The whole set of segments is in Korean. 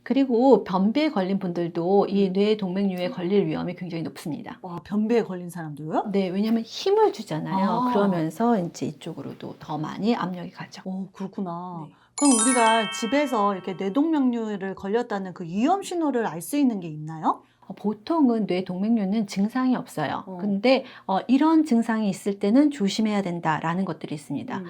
그리고 변비에 걸린 분들도 이 뇌동맥류에 걸릴 위험이 굉장히 높습니다. 와, 변비에 걸린 사람도요? 네, 왜냐하면 힘을 주잖아요. 아. 그러면서 이제 이쪽으로도 더 많이 압력이 가죠. 그렇구나. 네. 그럼 우리가 집에서 이렇게 뇌동맥류를 걸렸다는 그 위험 신호를 알 수 있는 게 있나요? 보통은 뇌동맥류는 증상이 없어요. 어. 근데 이런 증상이 있을 때는 조심해야 된다라는 것들이 있습니다.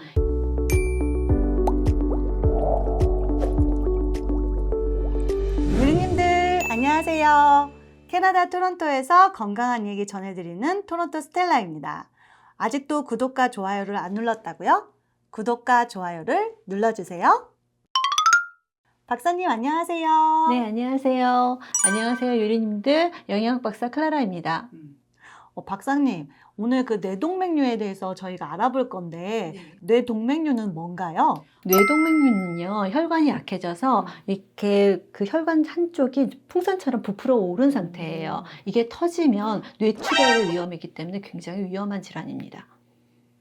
유리님들 안녕하세요. 캐나다 토론토에서 건강한 얘기 전해드리는 토론토 스텔라입니다. 아직도 구독과 좋아요를 안 눌렀다고요? 구독과 좋아요를 눌러주세요. 박사님 안녕하세요. 네, 안녕하세요. 안녕하세요, 유리님들. 영양학 박사 클라라입니다. 박사님, 오늘 그 뇌동맥류에 대해서 저희가 알아볼 건데 뇌동맥류는 뭔가요? 뇌동맥류는요, 혈관이 약해져서 이렇게 그 혈관 한쪽이 풍선처럼 부풀어 오른 상태예요. 이게 터지면 뇌출혈의 위험이기 때문에 굉장히 위험한 질환입니다.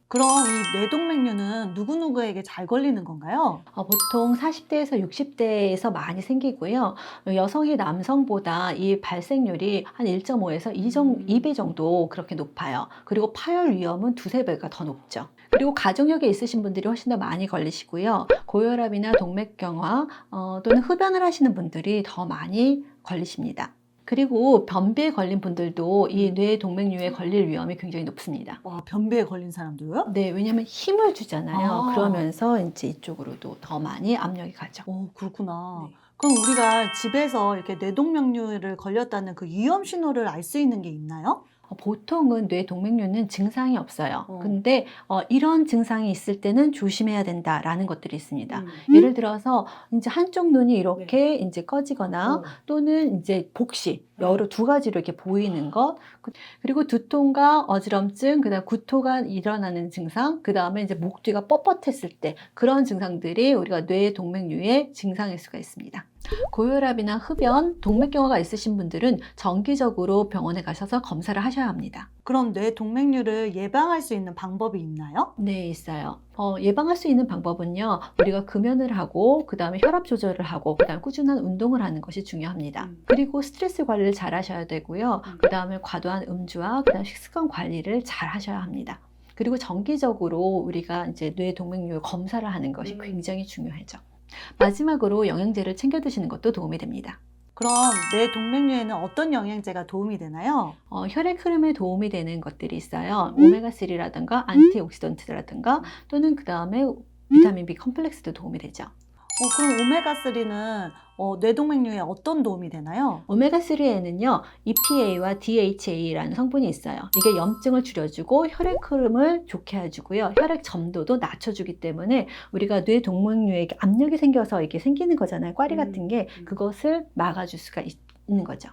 그럼 이 뇌동맥류는 누구누구에게 잘 걸리는 건가요? 보통 40대에서 60대에서 많이 생기고요. 여성이 남성보다 이 발생률이 한 1.5에서 2배 정도 그렇게 높아요. 그리고 파열 위험은 두세 배가 더 높죠. 그리고 가족력에 있으신 분들이 훨씬 더 많이 걸리시고요. 고혈압이나 동맥경화 또는 흡연을 하시는 분들이 더 많이 걸리십니다. 그리고 변비에 걸린 분들도 이 뇌동맥류에 걸릴 위험이 굉장히 높습니다. 와, 변비에 걸린 사람도요? 네, 왜냐하면 힘을 주잖아요. 아. 그러면서 이제 이쪽으로도 더 많이 압력이 가죠. 그렇구나. 네. 그럼 우리가 집에서 이렇게 뇌동맥류를 걸렸다는 그 위험 신호를 알 수 있는 게 있나요? 보통은 뇌동맥류는 증상이 없어요. 어. 근데 이런 증상이 있을 때는 조심해야 된다라는 것들이 있습니다. 음. 예를 들어서 이제 한쪽 눈이 이렇게 이제 꺼지거나 어. 또는 이제 복시 여러 두 가지로 이렇게 보이는 것, 그리고 두통과 어지럼증, 그다음 구토가 일어나는 증상, 그다음에 이제 목 뒤가 뻣뻣했을 때 그런 증상들이 우리가 뇌동맥류의 증상일 수가 있습니다. 고혈압이나 흡연, 동맥경화가 있으신 분들은 정기적으로 병원에 가셔서 검사를 하셔야 합니다. 그럼 뇌동맥류를 예방할 수 있는 방법이 있나요? 네, 있어요. 예방할 수 있는 방법은요, 우리가 금연을 하고, 그 다음에 혈압 조절을 하고, 그 다음에 꾸준한 운동을 하는 것이 중요합니다. 그리고 스트레스 관리를 잘 하셔야 되고요. 그 다음에 과도한 음주와 그 다음 식습관 관리를 잘 하셔야 합니다. 그리고 정기적으로 우리가 이제 뇌동맥류 검사를 하는 것이 굉장히 중요하죠. 마지막으로 영양제를 챙겨 드시는 것도 도움이 됩니다. 그럼 뇌동맥류에는 어떤 영양제가 도움이 되나요? 혈액 흐름에 도움이 되는 것들이 있어요. 오메가3라든가 안티옥시던트라든가 또는 그 다음에 비타민 B 컴플렉스도 도움이 되죠. 그럼 오메가3는 뇌동맥류에 어떤 도움이 되나요? 오메가3에는요, EPA와 DHA라는 성분이 있어요. 이게 염증을 줄여주고 혈액 흐름을 좋게 해주고요. 혈액 점도도 낮춰주기 때문에 우리가 뇌동맥류에 압력이 생겨서 이게 생기는 거잖아요. 꽈리 같은 게 그것을 막아줄 수가 있는 거죠.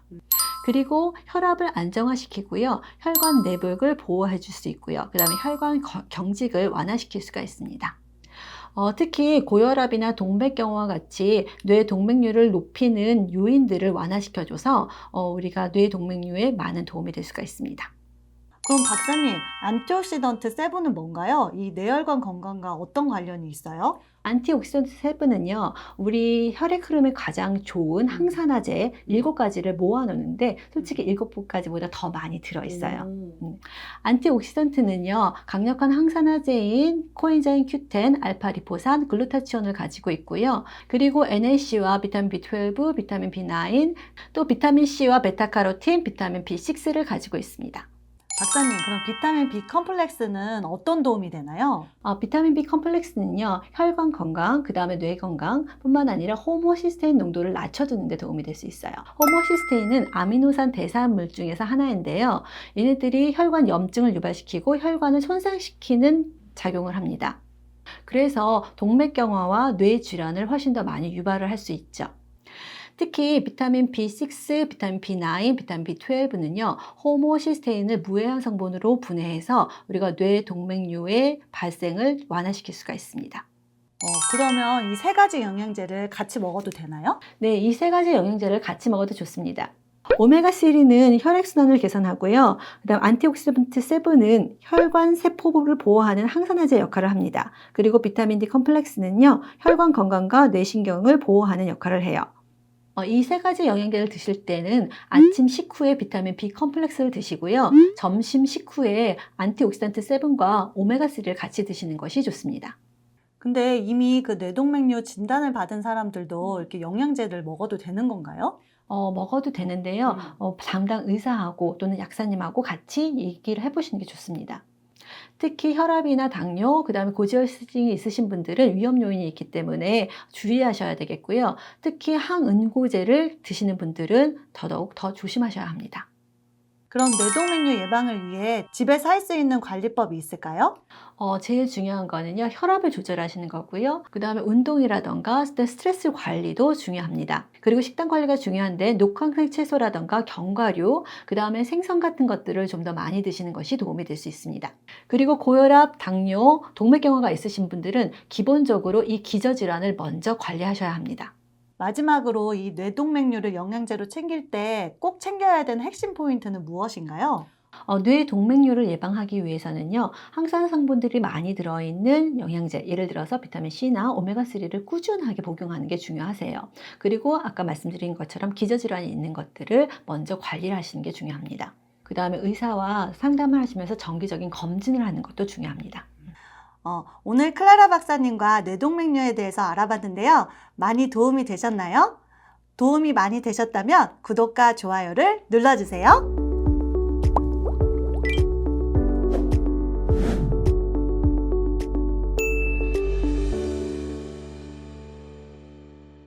그리고 혈압을 안정화시키고요. 혈관 내벽을 보호해 줄 수 있고요. 그 다음에 혈관 경직을 완화시킬 수가 있습니다. 특히 고혈압이나 동맥경화 같이 뇌동맥류를 높이는 요인들을 완화시켜줘서 우리가 뇌동맥류에 많은 도움이 될 수가 있습니다. 그럼 박사님, 안티옥시던트 7은 뭔가요? 이 뇌혈관 건강과 어떤 관련이 있어요? 안티옥시던트 7은요, 우리 혈액 흐름에 가장 좋은 항산화제 7가지를 모아놓는데 솔직히 7가지보다 더 많이 들어있어요. 안티옥시던트는요, 강력한 항산화제인 코엔자임 Q10, 알파리포산, 글루타치온을 가지고 있고요. 그리고 NAC와 비타민 B12, 비타민 B9, 또 비타민 C와 베타카로틴, 비타민 B6를 가지고 있습니다. 박사님, 그럼 비타민 B 컴플렉스는 어떤 도움이 되나요? 비타민 B 컴플렉스는요, 혈관 건강, 그 다음에 뇌 건강 뿐만 아니라 호모시스테인 농도를 낮춰주는 데 도움이 될 수 있어요. 호모시스테인은 아미노산 대사물 중에서 하나인데요. 얘네들이 혈관 염증을 유발시키고 혈관을 손상시키는 작용을 합니다. 그래서 동맥경화와 뇌 질환을 훨씬 더 많이 유발을 할 수 있죠. 특히 비타민 B6, 비타민 B9, 비타민 B12는요, 호모시스테인을 무해한 성분으로 분해해서 우리가 뇌동맥류의 발생을 완화시킬 수가 있습니다. 그러면 이 3가지 영양제를 같이 먹어도 되나요? 네, 이 3가지 영양제를 같이 먹어도 좋습니다. 오메가3는 혈액순환을 개선하고요. 그 다음 안티옥시던트 7은 혈관 세포를 보호하는 항산화제 역할을 합니다. 그리고 비타민 D 컴플렉스는요, 혈관 건강과 뇌신경을 보호하는 역할을 해요. 이 세 가지 영양제를 드실 때는 아침 식후에 비타민 B 컴플렉스를 드시고요. 점심 식후에 안티옥시던트 7과 오메가3를 같이 드시는 것이 좋습니다. 근데 이미 그 뇌동맥류 진단을 받은 사람들도 이렇게 영양제를 먹어도 되는 건가요? 먹어도 되는데요. 담당 의사하고 또는 약사님하고 같이 얘기를 해보시는 게 좋습니다. 특히 혈압이나 당뇨, 그 다음에 고지혈증이 있으신 분들은 위험 요인이 있기 때문에 주의하셔야 되겠고요. 특히 항응고제를 드시는 분들은 더더욱 더 조심하셔야 합니다. 그럼 뇌동맥류 예방을 위해 집에서 할 수 있는 관리법이 있을까요? 제일 중요한 거는요, 혈압을 조절하시는 거고요. 그 다음에 운동이라던가 스트레스 관리도 중요합니다. 그리고 식단 관리가 중요한데 녹황색 채소라던가 견과류, 그 다음에 생선 같은 것들을 좀 더 많이 드시는 것이 도움이 될 수 있습니다. 그리고 고혈압, 당뇨, 동맥경화가 있으신 분들은 기본적으로 이 기저질환을 먼저 관리하셔야 합니다. 마지막으로 이 뇌동맥류를 영양제로 챙길 때 꼭 챙겨야 되는 핵심 포인트는 무엇인가요? 뇌 동맥류를 예방하기 위해서는요, 항산 성분들이 많이 들어있는 영양제, 예를 들어서 비타민 C나 오메가3를 꾸준하게 복용하는 게 중요하세요. 그리고 아까 말씀드린 것처럼 기저질환이 있는 것들을 먼저 관리를 하시는 게 중요합니다. 그 다음에 의사와 상담을 하시면서 정기적인 검진을 하는 것도 중요합니다. 오늘 클라라 박사님과 뇌동맥류에 대해서 알아봤는데요. 많이 도움이 되셨나요? 도움이 많이 되셨다면 구독과 좋아요를 눌러주세요.